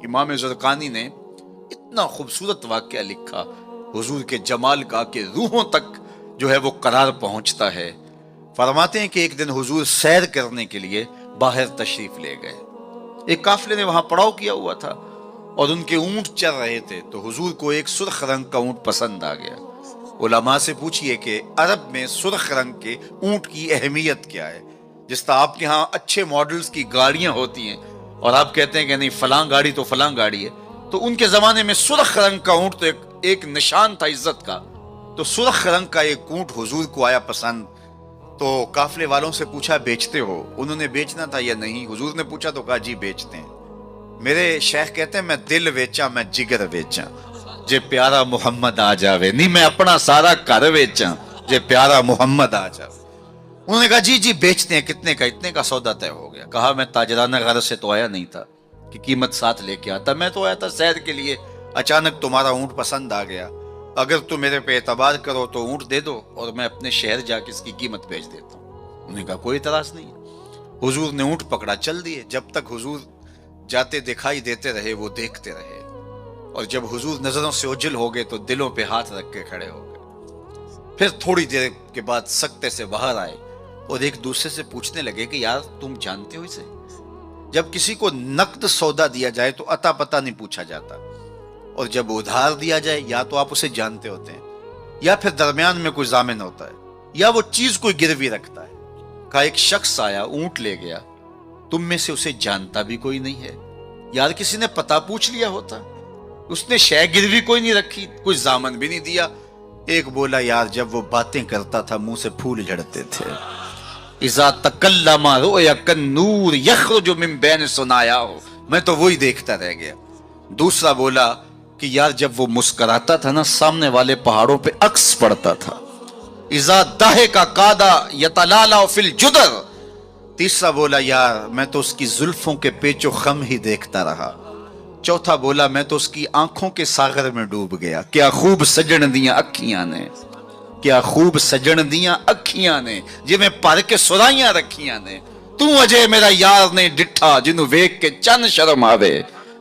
امام زرقانی نے اتنا خوبصورت واقعہ لکھا حضور کے جمال کا کہ روحوں تک جو ہے وہ قرار پہنچتا ہے۔ فرماتے ہیں کہ ایک دن حضور سیر کرنے کے لیے باہر تشریف لے گئے، ایک قافلے نے وہاں پڑاؤ کیا ہوا تھا اور ان کے اونٹ چل رہے تھے، تو حضور کو ایک سرخ رنگ کا اونٹ پسند آ گیا۔ علماء سے پوچھئے کہ عرب میں سرخ رنگ کے اونٹ کی اہمیت کیا ہے؟ جس طرح آپ کے ہاں اچھے ماڈلز کی گاڑیاں ہوتی ہیں اور آپ کہتے ہیں کہ نہیں فلاں گاڑی تو فلاں گاڑی ہے، تو ان کے زمانے میں سرخ رنگ کا اونٹ تو ایک نشان تھا عزت کا، تو سرخ رنگ کا ایک اونٹ حضور کو آیا پسند۔ تو قافلے والوں سے پوچھا بیچتے ہو؟ انہوں نے بیچنا تھا یا نہیں؟ حضور نے پوچھا تو کہا جی بیچتے ہیں۔ میرے شیخ کہتے ہیں میں دل ویچاں میں جگر ویچاں جے پیارا محمد آ جاوے، نہیں میں اپنا سارا گھر ویچاں جے پیارا محمد آ جاوے۔ انہوں نے کہا جی بیچتے ہیں، کتنے کا؟ اتنے کا سودا طے ہو گیا۔ کہا میں تاجرانہ غرض سے تو آیا نہیں تھا کہ قیمت ساتھ لے کے آتا، میں تو آیا تھا سیر کے لیے، اچانک تمہارا اونٹ پسند آ گیا، اگر تم میرے پہ اعتبار کرو تو اونٹ دے دو اور میں اپنے شہر جا کے اس کی قیمت بیچ دیتا ہوں۔ انہوں نے کہا کوئی اعتراض نہیں۔ حضور نے اونٹ پکڑا، چل دیے، جب تک حضور جاتے دکھائی دیتے رہے وہ دیکھتے رہے، اور جب حضور نظروں سے اوجھل ہو گئے تو دلوں پہ ہاتھ رکھ کے کھڑے ہو گئے۔ پھر تھوڑی دیر کے بعد سکتے سے باہر آئے اور ایک دوسرے سے پوچھنے لگے کہ یار تم جانتے ہو اسے؟ جب کسی کو نقد سودا دیا جائے تو عطا پتہ نہیں پوچھا جاتا، اور جب ادھار دیا جائے یا تو آپ اسے جانتے ہوتے ہیں یا پھر درمیان میں کوئی ضامن ہوتا ہے یا وہ چیز کوئی گروی رکھتا ہے۔ کہا ایک شخص آیا اونٹ لے گیا، تم میں سے اسے جانتا بھی کوئی نہیں ہے، یار کسی نے پتہ پوچھ لیا ہوتا، اس نے شے گروی کوئی نہیں رکھی، کوئی ضامن بھی نہیں دیا۔ ایک بولا یار جب وہ باتیں کرتا تھا منہ سے پھول جھڑتے تھے، اذا تکلم رؤیا کالنور یخرج من بین ثنایاہ، میں تو وہی دیکھتا رہ گیا۔ دوسرا بولا کہ یار جب وہ مسکراتا تھا نا سامنے والے پہاڑوں پہ عکس پڑتا تھا، اذا ضحک کاد یتلالع فی الجدر۔ تیسرا بولا یار میں تو اس کی زلفوں کے پیچ و خم ہی دیکھتا رہا۔ چوتھا بولا میں تو اس کی آنکھوں کے ساغر میں ڈوب گیا، کیا خوب سجن دیاں اکھیاں نے، کیا خوب سجن دیاں اکھیاں نے جی میں پر کے سرائیاں رکھیاں نے، تو اجے میرا یار نے ڈٹھا جنوں ویکھ کے چن شرم آوے،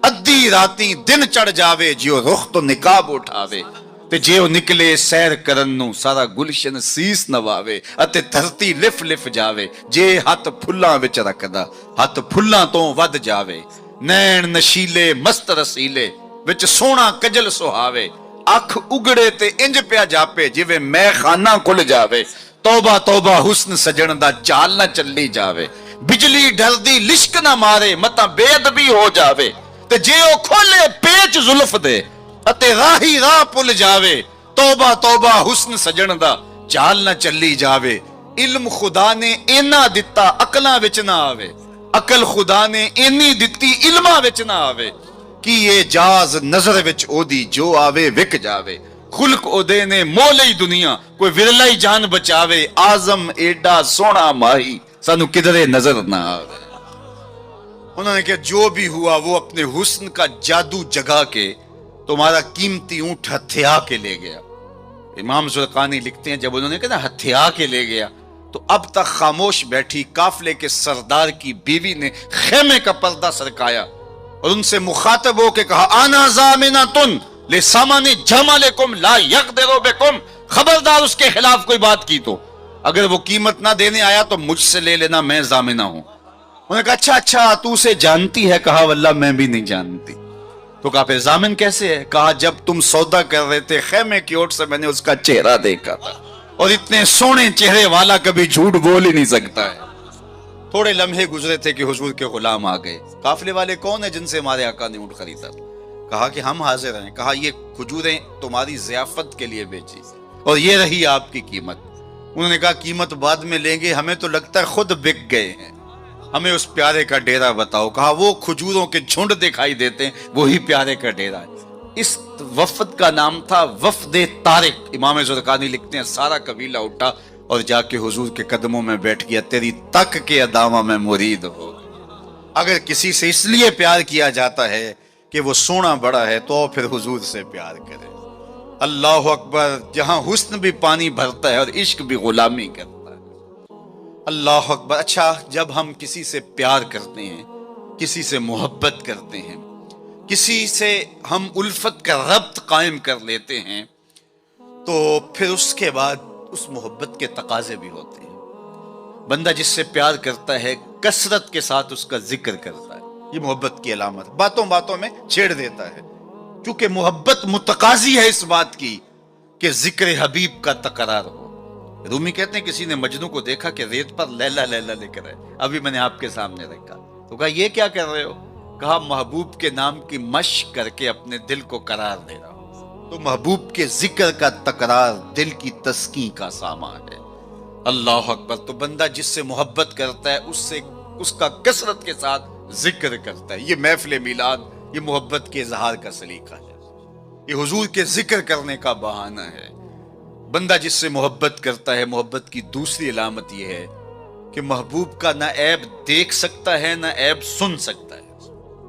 ادھی راتی دن چڑھ جاوے جیو رخ تو نقاب اٹھاوے، تے جے او نکلے سیر کرن نو سارا گلشن سیس نواوے، اتے دھرتی لف لف جاوے، جے ہاتھ پھلاں وچ رکھدا ہاتھ پھلاں تو ود جاوے، نین نشیلے مست رسیلے وچ سونا کجل سہاوے، اکھ اگڑے تے انج پیا جاپے جویں میں خانہ کھل جاوے، توبہ توبہ حسن سجن دا چال نہ چلی جاوے، بجلی ڈر دی لشک نہ مارے متا بے ادبی ہو جاوے، تے جے او کھولے پیچ زلف دے اتے راہی راہ پل جاوے، توبہ توبہ حسن سجن دا چال نہ چلی جاوے، علم خدا نے اینا دتا عقلاں وچ نہ آوے، عقل خدا نے اینی دتی علماں وچ نہ آوے، کی یہ جاز نظر وچ او دی جو آوے وک جاوے، خلق او دے نے مولئی دنیا کوئی ورلائی جان بچاوے، آزم ایڈا سونا ماہی سانو کدرے نظر نہ آوے۔ انہوں نے کہا جو بھی ہوا وہ اپنے حسن کا جادو جگا کے تمہارا قیمتی اونٹ ہتھیا کے لے گیا۔ امام زرقانی لکھتے ہیں جب انہوں نے کہا ہتھیا کے لے گیا تو اب تک خاموش بیٹھی قافلے کے سردار کی بیوی نے خیمے کا پردہ سرکایا اور ان سے مخاطب ہو کے کہا آنا ضامنۃ لثمن جملکم لا یقدر بکم، خبردار اس کے خلاف کوئی بات کی تو اگر وہ قیمت نہ دینے آیا تو مجھ سے لے لینا، میں ضامنہ ہوں۔ انہوں نے کہا اچھا تو اسے جانتی ہے؟ کہا واللہ میں بھی نہیں جانتی۔ تو کہا پھر ضامن کیسے ہے؟ کہا جب تم سودا کر رہے تھے خیمے کی اوٹ سے میں نے اس کا چہرہ دیکھا تھا، اور اتنے سونے چہرے والا کبھی جھوٹ بول ہی نہیں سکتا ہے۔ تھوڑے لمحے گزرے تھے کہ حضور کے غلام آ گئے۔ قافلے والے کون ہیں جن سے ہمارے آقا نے اونٹ خریدا؟ کہا کہ ہم حاضر ہیں۔ کہا یہ کھجوریں تمہاری ضیافت کے لیے بیچی اور یہ رہی آپ کی قیمت۔ انہوں نے کہا قیمت بعد میں لیں گے، ہمیں تو لگتا ہے خود بک گئے ہیں، ہمیں اس پیارے کا ڈیرہ بتاؤ۔ کہا وہ کھجوروں کے جھنڈ دکھائی دیتے ہیں وہی پیارے کا ڈیرہ ہے۔ اس وفد کا نام تھا وفد طارق۔ امام زرقانی لکھتے ہیں سارا قبیلہ اٹھا اور جا کے حضور کے قدموں میں بیٹھ گیا، تیری تک کے ادامہ میں مرید ہو گیا۔ اگر کسی سے اس لیے پیار کیا جاتا ہے کہ وہ سونا بڑا ہے تو پھر حضور سے پیار کرے۔ اللہ اکبر، جہاں حسن بھی پانی بھرتا ہے اور عشق بھی غلامی کرتا ہے۔ اللہ اکبر۔ اچھا جب ہم کسی سے پیار کرتے ہیں، کسی سے محبت کرتے ہیں، کسی سے ہم الفت کا ربط قائم کر لیتے ہیں تو پھر اس کے بعد اس محبت کے تقاضے بھی ہوتے ہیں. بندہ جس سے پیار کرتا ہے کثرت کے ساتھ اس کا ذکر کرتا ہے، یہ محبت کی علامت. باتوں باتوں میں چھیڑ دیتا ہے، کیونکہ محبت متقاضی ہے اس بات کی کہ ذکر حبیب کا تکرار ہو. رومی کہتے ہیں کسی نے مجنو کو دیکھا کہ ریت پر لیلا لیلا لے کر ہے، ابھی میں نے آپ کے سامنے رکھا، تو کہا یہ کیا کر رہے ہو؟ کہا محبوب کے نام کی مشق کر کے اپنے دل کو قرار دے رہا ہوں. تو محبوب کے ذکر کا تکرار دل کی تسکین کا سامان ہے. اللہ اکبر. تو بندہ جس سے محبت کرتا ہے اس کا کثرت کے ساتھ ذکر کرتا ہے. یہ محفل میلاد یہ محبت کے اظہار کا سلیقہ ہے، یہ حضور کے ذکر کرنے کا بہانہ ہے. بندہ جس سے محبت کرتا ہے، محبت کی دوسری علامت یہ ہے کہ محبوب کا نہ عیب دیکھ سکتا ہے نہ عیب سن سکتا ہے.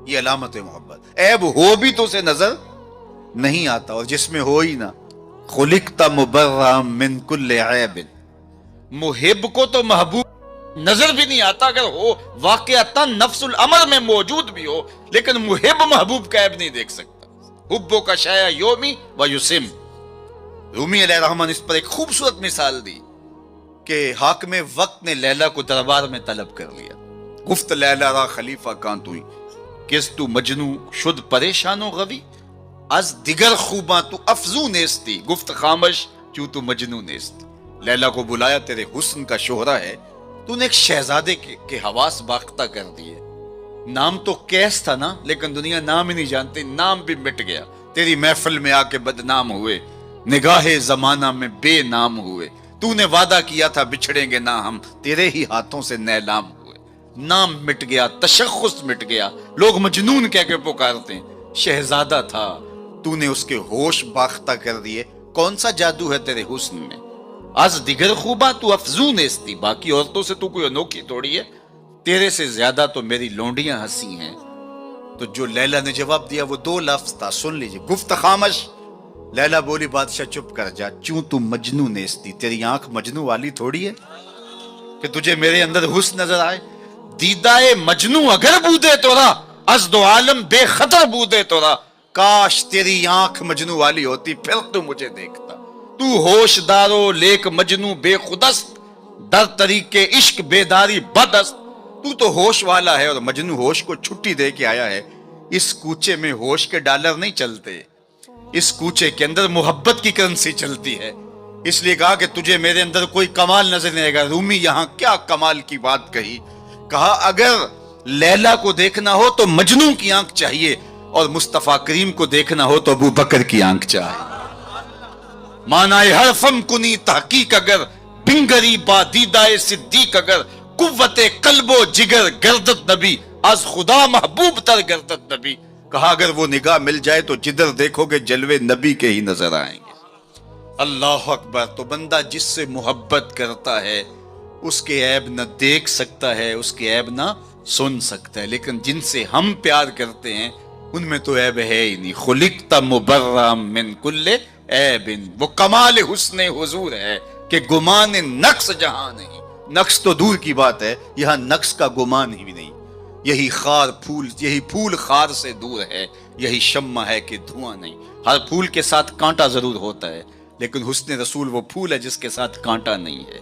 یہ علامت ہے محبت. عیب ہو بھی تو اسے نظر نہیں آتا، اور جس میں ہو ہی نہ. خلقت مبرأ من کل عیب. محب کو تو محبوب نظر بھی نہیں آتا، اگر ہو واقعتا نفس الامر میں موجود بھی ہو، لیکن محب محبوب کا عیب نہیں دیکھ سکتا. حبو کا شایا یومی و یسم. رومی علیہ الرحمن اس پر ایک خوبصورت مثال دی کہ حاکم وقت نے لیلا کو دربار میں طلب کر لیا. گفت لیلا را خلیفہ کان توئی کس تو مجنو شد پریشان و غوی از دیگر خوباں تو افزو نیستی گفت خامش کیوں تو مجنو نیستی. لیلا کو بلایا، تیرے حسن کا شہرہ ہے، تو نے ایک شہزادے کے حواس باختہ کر دیے. نام تو کیس تھا نا، لیکن دنیا نام ہی نہیں جانتی، نام بھی مٹ گیا. تیری محفل میں آ کے بدنام ہوئے، نگاہ زمانہ میں بے نام ہوئے. تو نے وعدہ کیا تھا بچھڑیں گے نہ ہم، تیرے ہی ہاتھوں سے نیلام ہوئے. نام مٹ گیا، تشخص مٹ گیا، لوگ مجنون کہہ کے پکارتے ہیں. شہزادہ تھا، تو نے اس کے ہوش باختہ کر دیے. کون سا جادو ہے تیرے حسن میں؟ از دیگر خوبا تو افزون نیستی. باقی عورتوں سے تو کوئی انوکھی تھوڑی ہے، تیرے سے زیادہ تو میری لونڈیاں ہنسی ہیں. تو جو لیلا نے جواب دیا وہ دو لفظ تھا، سن لیجئے. گفت خامش. لیلا بولی بادشاہ چپ کر جا، چوں تو مجنو نیستی. تیری آنکھ مجنو والی تھوڑی ہے کہ تجھے میرے اندر حسن نظر آئے. دیدائے مجنو اگر بودے تورا از دو عالم بے خطر بودے تورا. کاش تیری آنکھ مجنو والی ہوتی، پھر تو مجھے دیکھتا. تو ہوش دارو لیک مجنو بے خودست در طریق عشق بیداری بدست. تو تو ہوش والا ہے اور مجنو ہوش کو چھٹی دے کے آیا ہے. اس کوچے میں ہوش کے ڈالر نہیں چلتے، اس کوچے کے اندر محبت کی کرنسی چلتی ہے. اس لیے کہا کہ تجھے میرے اندر کوئی کمال نظر نہیں آئے گا. رومی یہاں کیا کمال کی بات کہی. کہا اگر لیلا کو دیکھنا ہو تو مجنو کی آنکھ چاہیے، اور مصطفیٰ کریم کو دیکھنا ہو تو ابو بکر کی آنکھ چاہیے. مانائے حرفم کنی تحقیق اگر بنگری با دیدائے صدیق اگر قوت قلب و جگر گردت نبی از خدا محبوب تر گردت نبی. کہا اگر وہ نگاہ مل جائے تو جدھر دیکھو گے جلوے نبی کے ہی نظر آئیں گے. اللہ اکبر. تو بندہ جس سے محبت کرتا ہے اس کے عیب نہ دیکھ سکتا ہے، اس کے عیب نہ سن سکتا ہے. لیکن جن سے ہم پیار کرتے ہیں ان میں تو عیب ہے ہی نہیں. خلقت مبرأ من کل عیب. وہ کمال حسن حضور ہے کہ گمان نقص جہاں نہیں. نقص تو دور کی بات ہے، یہاں نقص کا گمان ہی نہیں. یہی پھول خار سے دور ہے، یہی شمع ہے کہ دھواں نہیں. ہر پھول کے ساتھ کانٹا ضرور ہوتا ہے، لیکن حسن رسول وہ پھول ہے جس کے ساتھ کانٹا نہیں ہے.